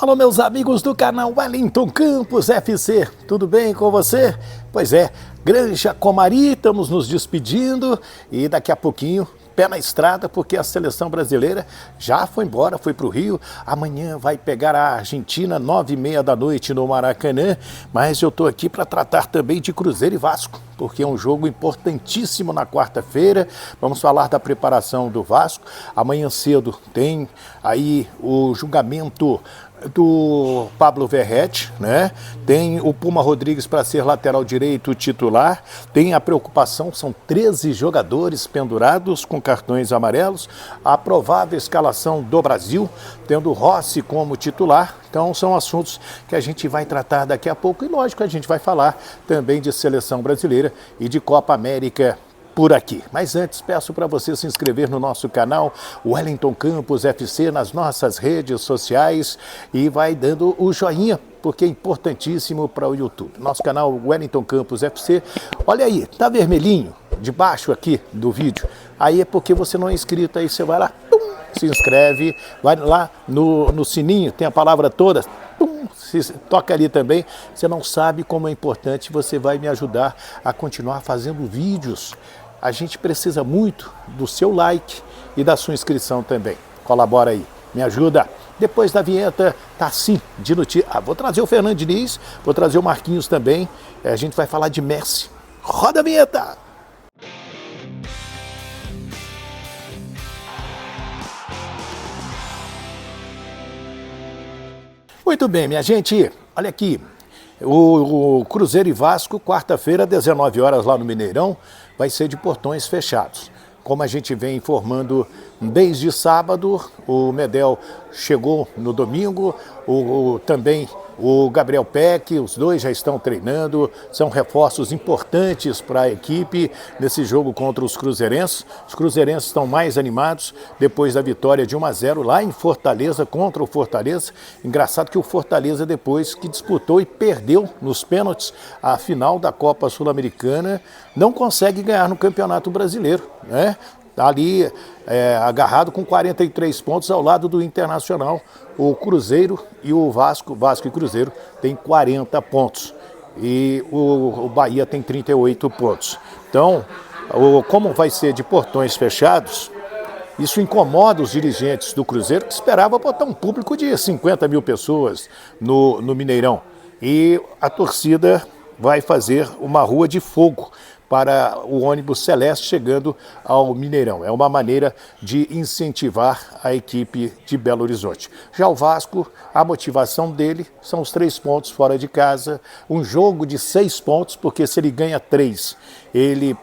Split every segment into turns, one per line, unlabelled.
Alô, meus amigos do canal Wellington Campos FC, tudo bem com você? Pois é, Granja Comari, estamos nos despedindo e daqui a pouquinho, pé na estrada, porque a seleção brasileira já foi embora, foi para o Rio. Amanhã vai pegar a Argentina, 9h30 da noite no Maracanã, mas eu estou aqui para tratar também de Cruzeiro e Vasco, porque é um jogo importantíssimo na quarta-feira. Vamos falar da preparação do Vasco. Amanhã cedo tem aí o julgamento do Pablo Verrete, né? Tem o Puma Rodrigues para ser lateral direito titular, tem a preocupação, são 13 jogadores pendurados com cartões amarelos, a provável escalação do Brasil, tendo Rossi como titular. Então são assuntos que a gente vai tratar daqui a pouco e lógico a gente vai falar também de seleção brasileira e de Copa América por aqui. Mas antes, peço para você se inscrever no nosso canal Wellington Campos FC nas nossas redes sociais e vai dando o joinha, porque é importantíssimo para o YouTube. Nosso canal Wellington Campos FC, olha aí, tá vermelhinho debaixo aqui do vídeo. Aí é porque você não é inscrito, aí você vai lá, se inscreve, vai lá no sininho, tem a palavra toda, toca ali também. Você não sabe como é importante, você vai me ajudar a continuar fazendo vídeos. A gente precisa muito do seu like e da sua inscrição também. Colabora aí, me ajuda. Depois da vinheta, tá assim, de notícia. Vou trazer o Fernando Diniz, vou trazer o Marquinhos também. A gente vai falar de Messi. Roda a vinheta! Muito bem, minha gente, olha aqui, o Cruzeiro e Vasco, quarta-feira, 19 horas lá no Mineirão, vai ser de portões fechados. Como a gente vem informando desde sábado, o Medel chegou no domingo, também o Gabriel Peck, os dois já estão treinando, são reforços importantes para a equipe nesse jogo contra os cruzeirenses. Os cruzeirenses estão mais animados depois da vitória de 1-0 lá em Fortaleza, contra o Fortaleza. Engraçado que o Fortaleza, depois que disputou e perdeu nos pênaltis a final da Copa Sul-Americana, não consegue ganhar no Campeonato Brasileiro, né? Está ali agarrado com 43 pontos ao lado do Internacional. O Cruzeiro e o Vasco e Cruzeiro têm 40 pontos. E o Bahia tem 38 pontos. Então, como vai ser de portões fechados, isso incomoda os dirigentes do Cruzeiro, que esperava botar um público de 50 mil pessoas no Mineirão. E a torcida vai fazer uma rua de fogo para o ônibus celeste chegando ao Mineirão. É uma maneira de incentivar a equipe de Belo Horizonte. Já o Vasco, a motivação dele são os 3 pontos fora de casa, um jogo de 6 pontos, porque se ele ganha 3, ele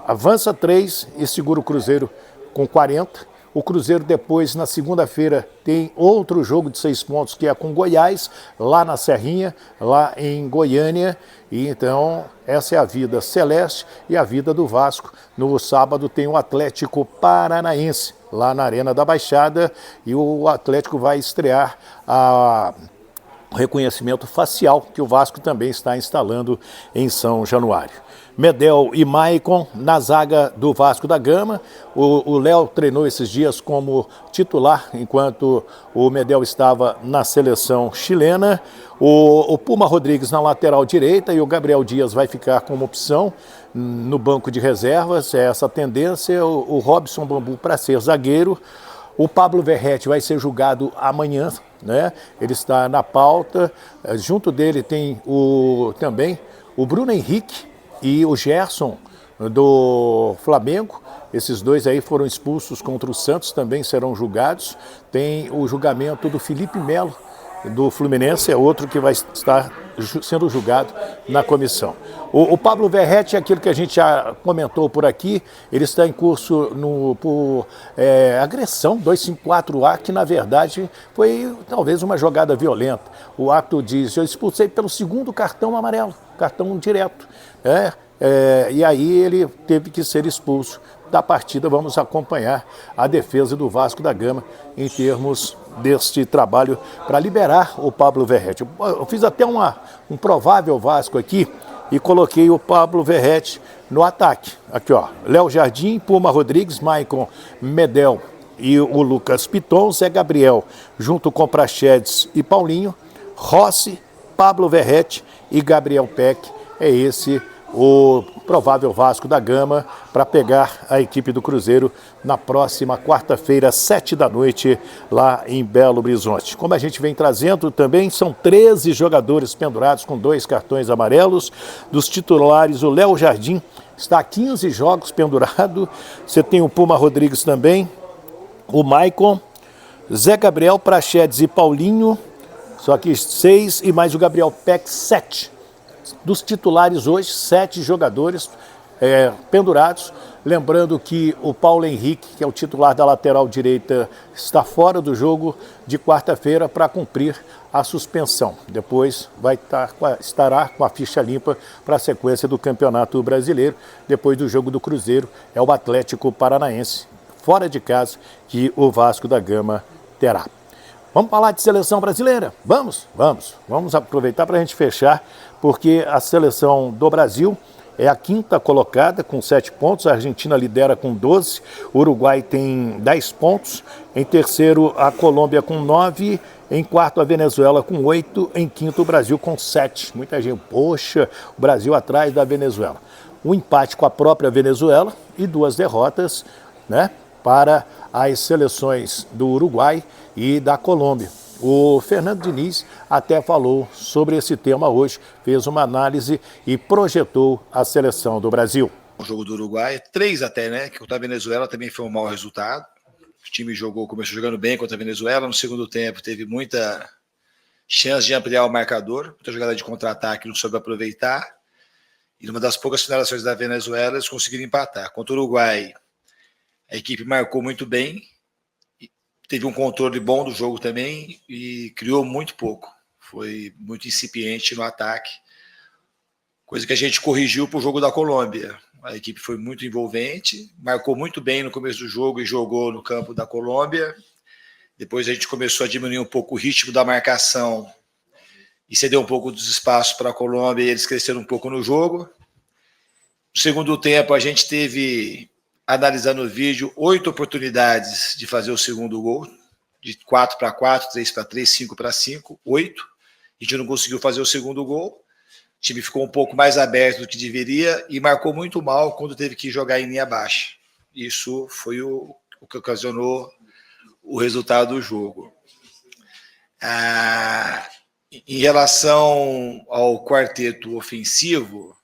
avança 3 e segura o Cruzeiro com 40. O Cruzeiro depois, na segunda-feira, tem outro jogo de 6 pontos, que é com Goiás, lá na Serrinha, lá em Goiânia. E então, essa é a vida celeste e a vida do Vasco. No sábado tem o Atlético Paranaense, lá na Arena da Baixada, e o Atlético vai estrear o reconhecimento facial que o Vasco também está instalando em São Januário. Medel e Maicon na zaga do Vasco da Gama. O Léo treinou esses dias como titular, enquanto o Medel estava na seleção chilena. O Puma Rodrigues na lateral direita e o Gabriel Dias vai ficar como opção no banco de reservas. É essa a tendência. O Robson Bambu para ser zagueiro. O Pablo Verrete vai ser julgado amanhã, né? Ele está na pauta. Junto dele tem também o Bruno Henrique e o Gerson do Flamengo. Esses dois aí foram expulsos contra o Santos, também serão julgados. Tem o julgamento do Felipe Melo, do Fluminense, é outro que vai estar sendo julgado na comissão. O Pablo Verrete é aquilo que a gente já comentou por aqui, ele está em curso por agressão 254A, que na verdade foi talvez uma jogada violenta. O ato diz, eu expulsei pelo 2º cartão amarelo, cartão direto, e aí ele teve que ser expulso da partida. Vamos acompanhar a defesa do Vasco da Gama em termos deste trabalho para liberar o Pablo Verrete. Eu fiz até um provável Vasco aqui e coloquei o Pablo Verrete no ataque. Aqui, ó, Léo Jardim, Puma Rodrigues, Maicon, Medel e o Lucas Piton, Zé Gabriel, junto com Praxedes e Paulinho, Rossi, Pablo Verrete e Gabriel Peck. É esse o provável Vasco da Gama para pegar a equipe do Cruzeiro na próxima quarta-feira, 19h, lá em Belo Horizonte. Como a gente vem trazendo também, são 13 jogadores pendurados com 2 cartões amarelos. Dos titulares, o Léo Jardim está a 15 jogos pendurado. Você tem o Puma Rodrigues também, o Maicon, Zé Gabriel, Praxedes e Paulinho, só que 6 e mais o Gabriel Peck, 7. Dos titulares hoje, 7 jogadores pendurados. Lembrando que o Paulo Henrique, que é o titular da lateral direita, está fora do jogo de quarta-feira para cumprir a suspensão. Depois estará com a ficha limpa para a sequência do Campeonato Brasileiro. Depois do jogo do Cruzeiro, é o Atlético Paranaense, fora de casa, que o Vasco da Gama terá. Vamos falar de seleção brasileira? Vamos aproveitar para a gente fechar, porque a seleção do Brasil é a 5ª colocada com 7 pontos, a Argentina lidera com 12, o Uruguai tem 10 pontos, em terceiro a Colômbia com 9, em quarto a Venezuela com 8, em quinto o Brasil com 7. Muita gente, poxa, o Brasil atrás da Venezuela. Um empate com a própria Venezuela e 2 derrotas, né, para as seleções do Uruguai e da Colômbia. O Fernando Diniz até falou sobre esse tema hoje, fez uma análise e projetou a seleção do Brasil.
O jogo do Uruguai, 3 até, né? Que contra a Venezuela também foi um mau resultado. O time começou jogando bem contra a Venezuela, no segundo tempo teve muita chance de ampliar o marcador, muita jogada de contra-ataque, não soube aproveitar. E numa das poucas finalizações da Venezuela, eles conseguiram empatar. Contra o Uruguai, a equipe marcou muito bem, teve um controle bom do jogo também e criou muito pouco. Foi muito incipiente no ataque, coisa que a gente corrigiu para o jogo da Colômbia. A equipe foi muito envolvente, marcou muito bem no começo do jogo e jogou no campo da Colômbia. Depois a gente começou a diminuir um pouco o ritmo da marcação e cedeu um pouco dos espaços para a Colômbia e eles cresceram um pouco no jogo. No segundo tempo a gente teve, analisando o vídeo, 8 oportunidades de fazer o segundo gol, de 4-4, 3-3, 5-5, 8. A gente não conseguiu fazer o segundo gol. O time ficou um pouco mais aberto do que deveria e marcou muito mal quando teve que jogar em linha baixa. Isso foi o que ocasionou o resultado do jogo. Em relação ao quarteto ofensivo,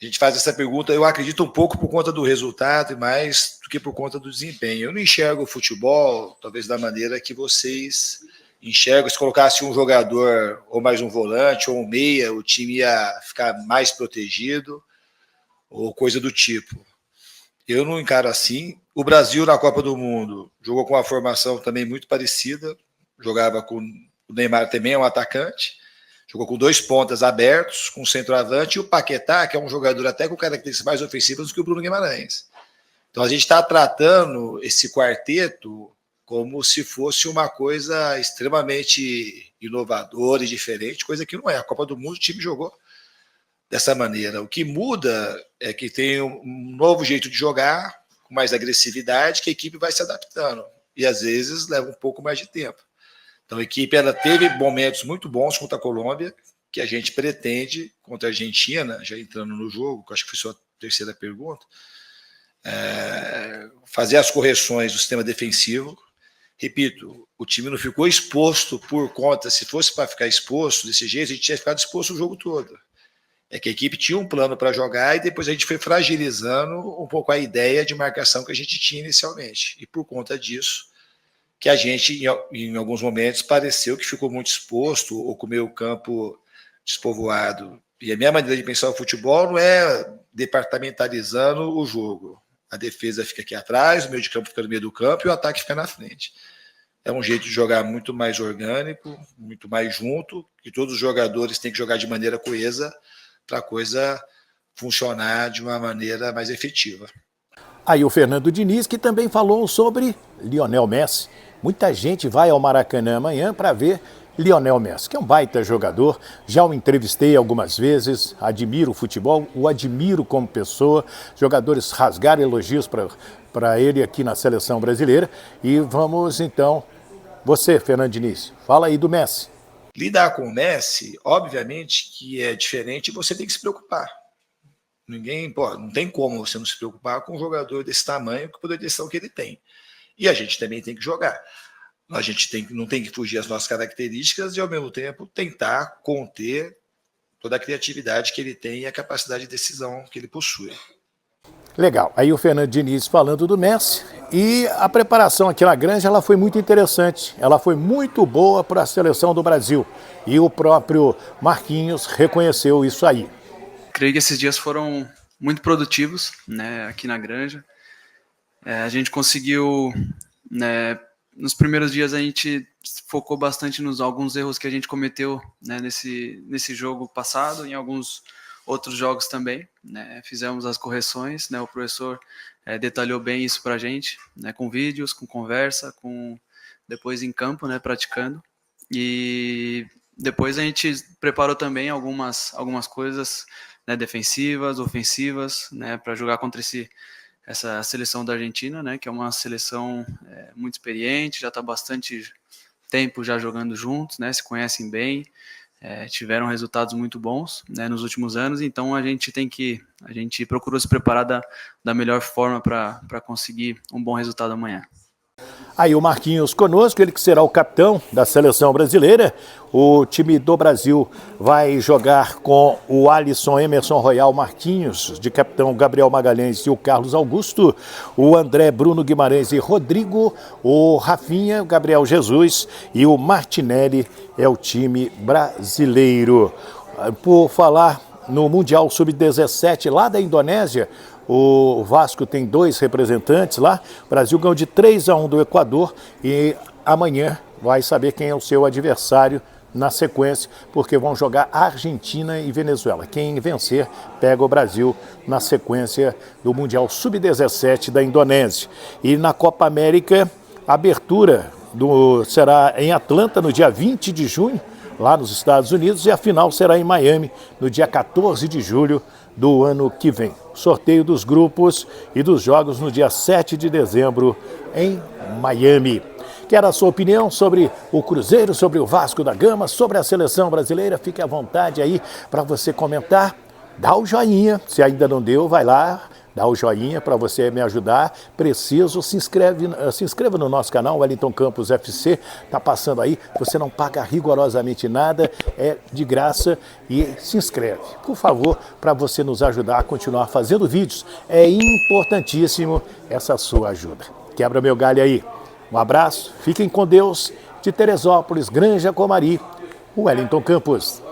a gente faz essa pergunta, eu acredito um pouco por conta do resultado e mais do que por conta do desempenho. Eu não enxergo o futebol, talvez da maneira que vocês enxergam. Se colocasse um jogador, ou mais um volante, ou um meia, o time ia ficar mais protegido, ou coisa do tipo. Eu não encaro assim. O Brasil, na Copa do Mundo, jogou com uma formação também muito parecida. Jogava com o Neymar também, é um atacante. Jogou com 2 pontas abertos, com centroavante, e o Paquetá, que é um jogador até com características mais ofensivas do que o Bruno Guimarães. Então a gente está tratando esse quarteto como se fosse uma coisa extremamente inovadora e diferente, coisa que não é. A Copa do Mundo o time jogou dessa maneira. O que muda é que tem um novo jeito de jogar, com mais agressividade, que a equipe vai se adaptando. E às vezes leva um pouco mais de tempo. Então a equipe ela teve momentos muito bons contra a Colômbia, que a gente pretende contra a Argentina, já entrando no jogo, que acho que foi sua terceira pergunta, fazer as correções do sistema defensivo. Repito, o time não ficou exposto por conta, se fosse para ficar exposto desse jeito, a gente tinha ficado exposto o jogo todo. É que a equipe tinha um plano para jogar e depois a gente foi fragilizando um pouco a ideia de marcação que a gente tinha inicialmente. E por conta disso, que a gente, em alguns momentos, pareceu que ficou muito exposto ou com o meio campo despovoado. E a minha maneira de pensar o futebol não é departamentalizando o jogo. A defesa fica aqui atrás, o meio de campo fica no meio do campo e o ataque fica na frente. É um jeito de jogar muito mais orgânico, muito mais junto, que todos os jogadores têm que jogar de maneira coesa para a coisa funcionar de uma maneira mais efetiva.
Aí o Fernando Diniz, que também falou sobre Lionel Messi. Muita gente vai ao Maracanã amanhã para ver Lionel Messi, que é um baita jogador. Já o entrevistei algumas vezes, admiro o futebol, o admiro como pessoa. Jogadores rasgaram elogios para para ele aqui na seleção brasileira. E vamos então, você, Fernando Diniz, fala aí do Messi.
Lidar com o Messi, obviamente que é diferente, você tem que se preocupar. Não tem como você não se preocupar com um jogador desse tamanho, com o poder de decisão que ele tem. E a gente também tem que jogar. A gente não tem que fugir às nossas características e, ao mesmo tempo, tentar conter toda a criatividade que ele tem e a capacidade de decisão que ele possui.
Legal. Aí o Fernando Diniz falando do Messi. E a preparação aqui na Granja, ela foi muito interessante. Ela foi muito boa para a seleção do Brasil. E o próprio Marquinhos reconheceu isso aí.
Creio que esses dias foram muito produtivos, né, aqui na Granja. A gente conseguiu, né, nos primeiros dias a gente focou bastante nos alguns erros que a gente cometeu, né, nesse jogo passado, em alguns outros jogos também, né, fizemos as correções, né, o professor detalhou bem isso para a gente, né, com vídeos, com conversa, depois em campo, né, praticando, e depois a gente preparou também algumas coisas, né, defensivas, ofensivas, né, para jogar contra essa seleção da Argentina, né, que é uma seleção muito experiente, já está bastante tempo já jogando juntos, né, se conhecem bem, tiveram resultados muito bons, né, nos últimos anos, então a gente procurou se preparar da melhor forma para conseguir um bom resultado amanhã.
Aí o Marquinhos conosco, ele que será o capitão da seleção brasileira. O time do Brasil vai jogar com o Alisson, Emerson Royal, Marquinhos, de capitão Gabriel Magalhães e o Carlos Augusto, o André, Bruno Guimarães e Rodrigo, o Rafinha, o Gabriel Jesus e o Martinelli é o time brasileiro. Por falar no Mundial Sub-17 lá da Indonésia, o Vasco tem 2 representantes lá. O Brasil ganhou de 3-1 do Equador e amanhã vai saber quem é o seu adversário na sequência, porque vão jogar Argentina e Venezuela. Quem vencer pega o Brasil na sequência do Mundial Sub-17 da Indonésia. E na Copa América, a abertura será em Atlanta no dia 20 de junho, lá nos Estados Unidos, e a final será em Miami no dia 14 de julho do ano que vem. Sorteio dos grupos e dos jogos no dia 7 de dezembro em Miami. Quer a sua opinião sobre o Cruzeiro, sobre o Vasco da Gama, sobre a seleção brasileira? Fique à vontade aí para você comentar. Dá o joinha, se ainda não deu, vai lá, dá o joinha para você me ajudar. Preciso, se inscreva no nosso canal, Wellington Campos FC, tá passando aí, você não paga rigorosamente nada, é de graça e se inscreve, por favor, para você nos ajudar a continuar fazendo vídeos. É importantíssimo essa sua ajuda. Quebra meu galho aí. Um abraço, fiquem com Deus. De Teresópolis, Granja Comari, Wellington Campos.